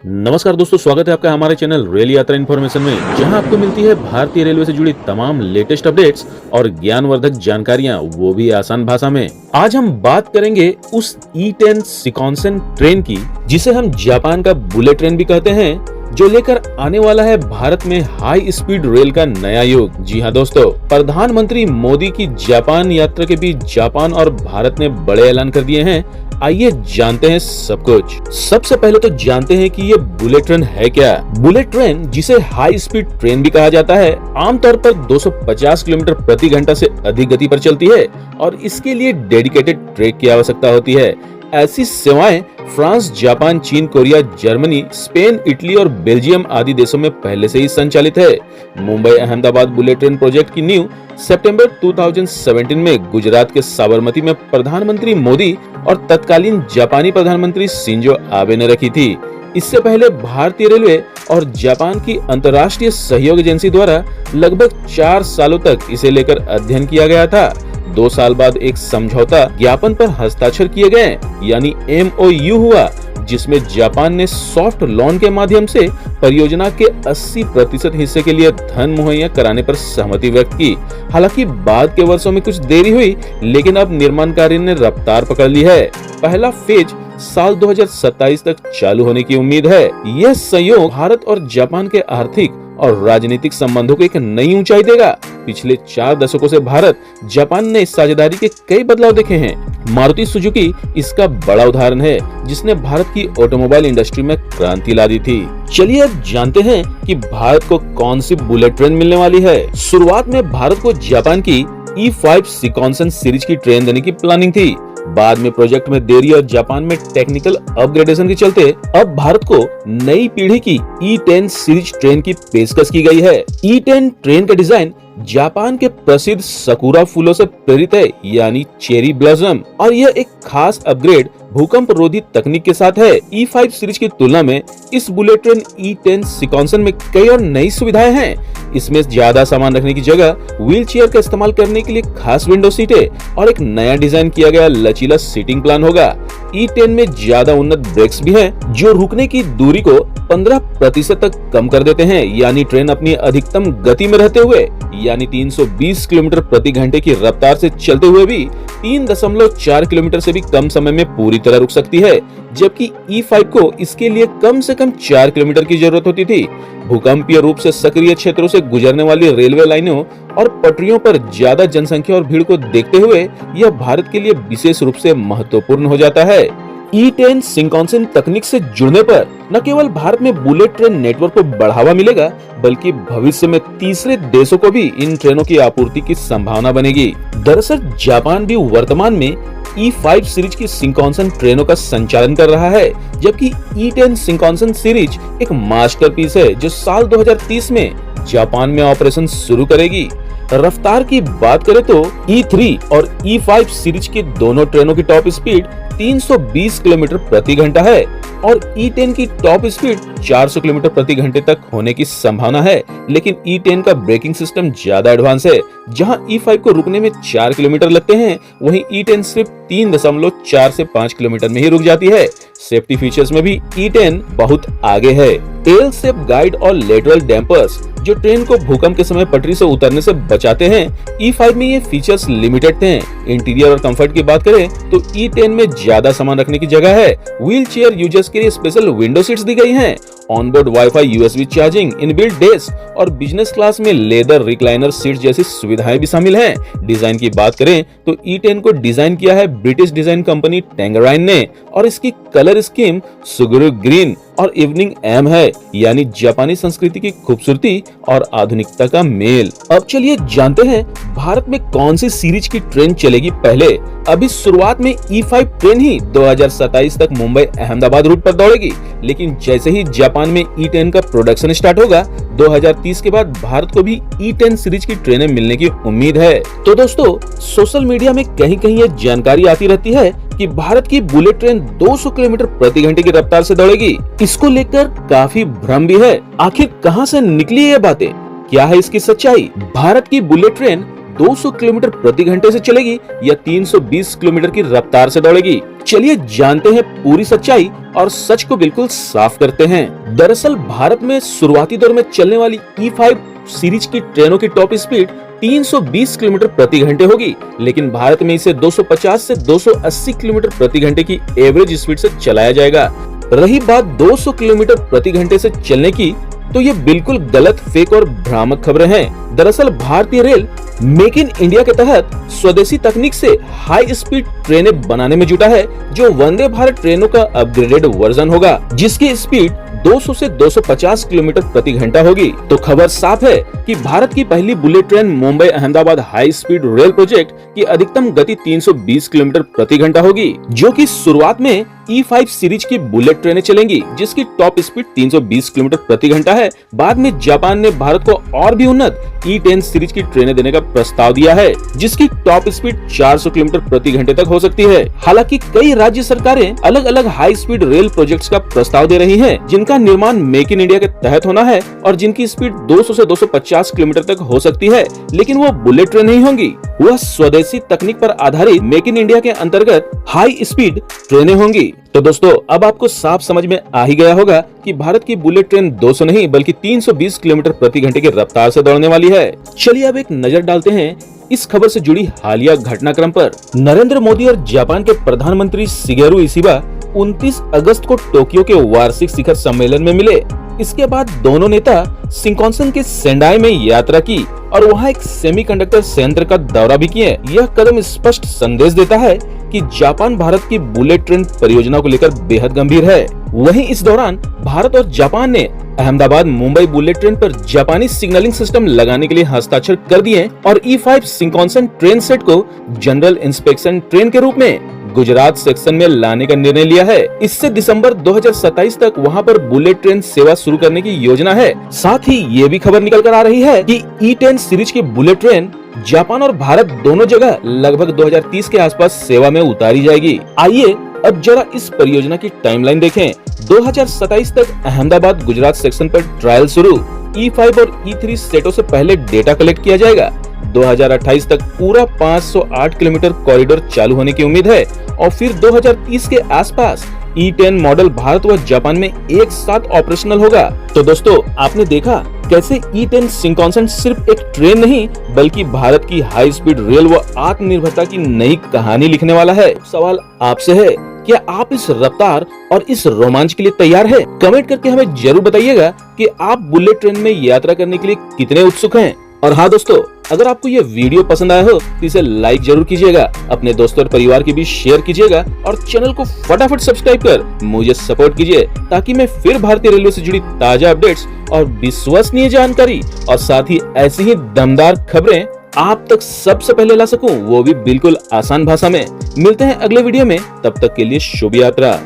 नमस्कार दोस्तों, स्वागत है आपका हमारे चैनल रेल यात्रा इन्फॉर्मेशन में, जहां आपको मिलती है भारतीय रेलवे से जुड़ी तमाम लेटेस्ट अपडेट्स और ज्ञानवर्धक जानकारियां, वो भी आसान भाषा में। आज हम बात करेंगे उस E10 शिकानसेन ट्रेन की, जिसे हम जापान का बुलेट ट्रेन भी कहते हैं, जो लेकर आने वाला है भारत में हाई स्पीड रेल का नया युग। जी हाँ दोस्तों, प्रधानमंत्री मोदी की जापान यात्रा के बीच जापान और भारत ने बड़े ऐलान कर दिए हैं। आइए जानते हैं सब कुछ। सबसे पहले तो जानते हैं कि ये बुलेट ट्रेन है क्या। बुलेट ट्रेन, जिसे हाई स्पीड ट्रेन भी कहा जाता है, आमतौर पर 250 किलोमीटर प्रति घंटा से अधिक गति पर चलती है और इसके लिए डेडिकेटेड ट्रैक की आवश्यकता होती है। ऐसी सेवाएं फ्रांस, जापान, चीन, कोरिया, जर्मनी, स्पेन, इटली और बेल्जियम आदि देशों में पहले से ही संचालित है। Mumbai Ahmedabad bullet train project की नींव सितंबर 2017 में गुजरात के साबरमती में प्रधानमंत्री मोदी और तत्कालीन जापानी प्रधानमंत्री शिंजो आबे ने रखी थी। इससे पहले भारतीय रेलवे और जापान की अंतर्राष्ट्रीय सहयोग एजेंसी द्वारा लगभग 4 सालों तक इसे लेकर अध्ययन किया गया था। 2 साल बाद एक समझौता ज्ञापन पर हस्ताक्षर किए गए, यानी MOU हुआ, जिसमें जापान ने सॉफ्ट लोन के माध्यम से परियोजना के 80% हिस्से के लिए धन मुहैया कराने पर सहमति व्यक्त की। हालांकि बाद के वर्षों में कुछ देरी हुई, लेकिन अब निर्माण कार्य ने रफ्तार पकड़ ली है। पहला फेज साल 2027 तक चालू होने की उम्मीद है। यह संयोग भारत और जापान के आर्थिक और राजनीतिक संबंधों को एक नई ऊंचाई देगा। पिछले 4 दशकों से भारत जापान ने साझेदारी के कई बदलाव देखे हैं। मारुति सुजुकी इसका बड़ा उदाहरण है, जिसने भारत की ऑटोमोबाइल इंडस्ट्री में क्रांति ला दी थी। चलिए अब जानते हैं कि भारत को कौन सी बुलेट ट्रेन मिलने वाली है। शुरुआत में भारत को जापान की E5 शिकानसेन सीरीज की ट्रेन देने की प्लानिंग थी। बाद में प्रोजेक्ट में देरी और जापान में टेक्निकल अपग्रेडेशन के चलते अब भारत को नई पीढ़ी की E10 सीरीज ट्रेन की पेशकश की गई है। E10 ट्रेन का डिजाइन जापान के प्रसिद्ध सकुरा फूलों से प्रेरित है, यानी चेरी ब्लॉसम, और यह एक खास अपग्रेड भूकंप रोधी तकनीक के साथ है। E5 सीरीज की तुलना में इस बुलेट ट्रेन E10 शिकानसेन में कई और नई सुविधाएं हैं। इसमें ज्यादा सामान रखने की जगह व्हील चेयर का इस्तेमाल करने के लिए खास विंडो सीटें और एक नया डिजाइन किया गया लचीला सीटिंग प्लान होगा। E10 में ज्यादा उन्नत ब्रेक्स भी हैं, जो रुकने की दूरी को 15% तक कम कर देते हैं, यानी ट्रेन अपनी अधिकतम गति में रहते हुए, यानी 320 किलोमीटर प्रति घंटे की रफ्तार से चलते हुए भी 3.4 किलोमीटर से भी कम समय में पूरी तरह रुक सकती है, जबकि E5 को इसके लिए कम से कम 4 किलोमीटर की जरूरत होती थी। भूकंपीय रूप से सक्रिय क्षेत्रों से गुजरने वाली रेलवे लाइनों और पटरियों पर ज्यादा जनसंख्या और भीड़ को देखते हुए यह भारत के लिए विशेष रूप से महत्वपूर्ण हो जाता है। E10 शिकानसेन तकनीक से जुड़ने पर न केवल भारत में बुलेट ट्रेन नेटवर्क को बढ़ावा मिलेगा, बल्कि भविष्य में तीसरे देशों को भी इन ट्रेनों की आपूर्ति की संभावना बनेगी। दरअसल जापान भी वर्तमान में E5 सीरीज की शिकानसेन ट्रेनों का संचालन कर रहा है, जबकि E10 शिकानसेन सीरीज एक मास्टरपीस है, जो साल 2030 में जापान में ऑपरेशन शुरू करेगी। रफ्तार की बात करें तो E3 और E5 सीरीज की दोनों ट्रेनों की टॉप स्पीड 320 किलोमीटर प्रति घंटा है और E10 की टॉप स्पीड 400 किलोमीटर प्रति घंटे तक होने की संभावना है। लेकिन E10 का ब्रेकिंग सिस्टम ज्यादा एडवांस है। जहां E5 को रुकने में 4 किलोमीटर लगते हैं, वहीं E10 सिर्फ 3.4 से 5 किलोमीटर में ही रुक जाती है। सेफ्टी फीचर्स में भी E10 बहुत आगे है। टेल सेफ गाइड और लेटरल डैम्पर्स, जो ट्रेन को भूकंप के समय पटरी से उतरने से बचाते हैं, E5 में ये फीचर्स लिमिटेड थे। इंटीरियर और कंफर्ट की बात करें तो E10 में ज्यादा सामान रखने की जगह है। व्हील चेयर यूजर्स के लिए स्पेशल विंडो सीट्स दी गई हैं। Onboard wifi, USB charging, inbuilt desk और बिजनेस क्लास में लेदर रिक्लाइनर सीट जैसी सुविधाएं भी शामिल हैं। डिजाइन की बात करें तो E10 को डिजाइन किया है ब्रिटिश डिजाइन कंपनी टैंगराइन ने और इसकी कलर स्कीम सुगुरु ग्रीन और इवनिंग एम है, यानी जापानी संस्कृति की खूबसूरती और आधुनिकता का मेल। अब चलिए जानते हैं भारत में कौन सी सीरीज की ट्रेन चलेगी पहले। अभी शुरुआत में E5 ट्रेन ही 2027 तक मुंबई अहमदाबाद रूट पर दौड़ेगी, लेकिन जैसे ही जापान में E10 का प्रोडक्शन स्टार्ट होगा, 2030 के बाद भारत को भी E10 सीरीज की ट्रेनें मिलने की उम्मीद है। तो दोस्तों, सोशल मीडिया में कहीं कहीं ये जानकारी आती रहती है कि भारत की बुलेट ट्रेन 200 किलोमीटर प्रति घंटे की रफ्तार से दौड़ेगी। इसको लेकर काफी भ्रम भी है। आखिर कहां से निकली ये बातें, क्या है इसकी सच्चाई? भारत की बुलेट ट्रेन 200 किलोमीटर प्रति घंटे से चलेगी या 320 किलोमीटर की रफ्तार से दौड़ेगी। चलिए जानते हैं पूरी सच्चाई और सच को बिल्कुल साफ करते हैं। दरअसल भारत में शुरुआती दौर में चलने वाली E5 सीरीज की ट्रेनों की टॉप स्पीड 320 किलोमीटर प्रति घंटे होगी, लेकिन भारत में इसे 250 से 280 किलोमीटर प्रति घंटे की एवरेज स्पीड से चलाया जाएगा। रही बात 200 किलोमीटर प्रति घंटे से चलने की, तो ये बिल्कुल गलत, फेक और भ्रामक खबरें हैं। दरअसल भारतीय रेल मेक इन इंडिया के तहत स्वदेशी तकनीक से हाई स्पीड ट्रेनें बनाने में जुटा है, जो वंदे भारत ट्रेनों का अपग्रेडेड वर्जन होगा, जिसकी स्पीड 200 से 250 किलोमीटर प्रति घंटा होगी। तो खबर साफ है कि भारत की पहली bullet train Mumbai Ahmedabad high speed rail project की अधिकतम गति 320 किलोमीटर प्रति घंटा होगी, जो कि शुरुआत में E5 सीरीज की बुलेट ट्रेनें चलेंगी, जिसकी टॉप स्पीड 320 किलोमीटर प्रति घंटा है। बाद में जापान ने भारत को और भी उन्नत E10 सीरीज की ट्रेनें देने का प्रस्ताव दिया है, जिसकी टॉप स्पीड 400 किलोमीटर प्रति घंटे तक हो सकती है। हालांकि कई राज्य सरकारें अलग अलग हाई स्पीड रेल प्रोजेक्ट्स का प्रस्ताव दे रही हैं, जिनका निर्माण मेक इन इंडिया के तहत होना है और जिनकी स्पीड 200 से 250 किलोमीटर तक हो सकती है, लेकिन वो बुलेट ट्रेन नहीं होंगी। वह स्वदेशी तकनीक पर आधारित मेक इन इंडिया के अंतर्गत हाई स्पीड ट्रेनें होंगी। तो दोस्तों, अब आपको साफ समझ में आ ही गया होगा कि भारत की बुलेट ट्रेन 200 नहीं बल्कि 320 किलोमीटर प्रति घंटे की रफ्तार से दौड़ने वाली है। चलिए अब एक नजर डालते हैं इस खबर से जुड़ी हालिया घटनाक्रम पर। नरेंद्र मोदी और जापान के प्रधानमंत्री शिगेरू इशिबा 29 अगस्त को टोक्यो के वार्षिक शिखर सम्मेलन में मिले। इसके बाद दोनों नेता शिंकानसेन के सेंडाई में यात्रा की और वहां एक सेमीकंडक्टर संयंत्र का दौरा भी किए। यह कदम स्पष्ट संदेश देता है कि जापान भारत की बुलेट ट्रेन परियोजना को लेकर बेहद गंभीर है। वहीं इस दौरान भारत और जापान ने अहमदाबाद मुंबई बुलेट ट्रेन पर जापानी सिग्नलिंग सिस्टम लगाने के लिए हस्ताक्षर कर दिए और E5 शिंकानसेन ट्रेन सेट को जनरल इंस्पेक्शन ट्रेन के रूप में गुजरात सेक्शन में लाने का निर्णय लिया है। इससे दिसंबर 2027 तक वहां पर बुलेट ट्रेन सेवा शुरू करने की योजना है। साथ ही ये भी खबर निकल कर आ रही है कि E10 सीरीज की बुलेट ट्रेन जापान और भारत दोनों जगह लगभग 2030 के आसपास सेवा में उतारी जाएगी। आइए अब जरा इस परियोजना की टाइमलाइन देखें। 2027 तक अहमदाबाद गुजरात सेक्शन पर ट्रायल शुरू। E5 और E3 सेटों से पहले डेटा कलेक्ट किया जाएगा। 2028 तक पूरा 508 किलोमीटर कॉरिडोर चालू होने की उम्मीद है और फिर 2030 के आसपास E10 मॉडल भारत व जापान में एक साथ ऑपरेशनल होगा। तो दोस्तों, आपने देखा कैसे E10 शिंकानसेन सिर्फ एक ट्रेन नहीं बल्कि भारत की हाई स्पीड रेल व आत्मनिर्भरता की नई कहानी लिखने वाला है। सवाल आपसे है, क्या आप इस रफ्तार और इस रोमांच के लिए तैयार हैं? कमेंट करके हमें जरूर बताइएगा कि आप बुलेट ट्रेन में यात्रा करने के लिए कितने उत्सुक हैं। और हाँ दोस्तों, अगर आपको ये वीडियो पसंद आया हो तो इसे लाइक जरूर कीजिएगा, अपने दोस्तों और परिवार के बीच शेयर कीजिएगा और चैनल को फटाफट सब्सक्राइब कर मुझे सपोर्ट कीजिए, ताकि मैं फिर भारतीय रेलवे से जुड़ी ताजा अपडेट्स और विश्वसनीय जानकारी और साथ ही ऐसी ही दमदार खबरें आप तक सबसे पहले ला सकूं, वो भी बिल्कुल आसान भाषा में। मिलते हैं अगले वीडियो में, तब तक के लिए शुभ यात्रा।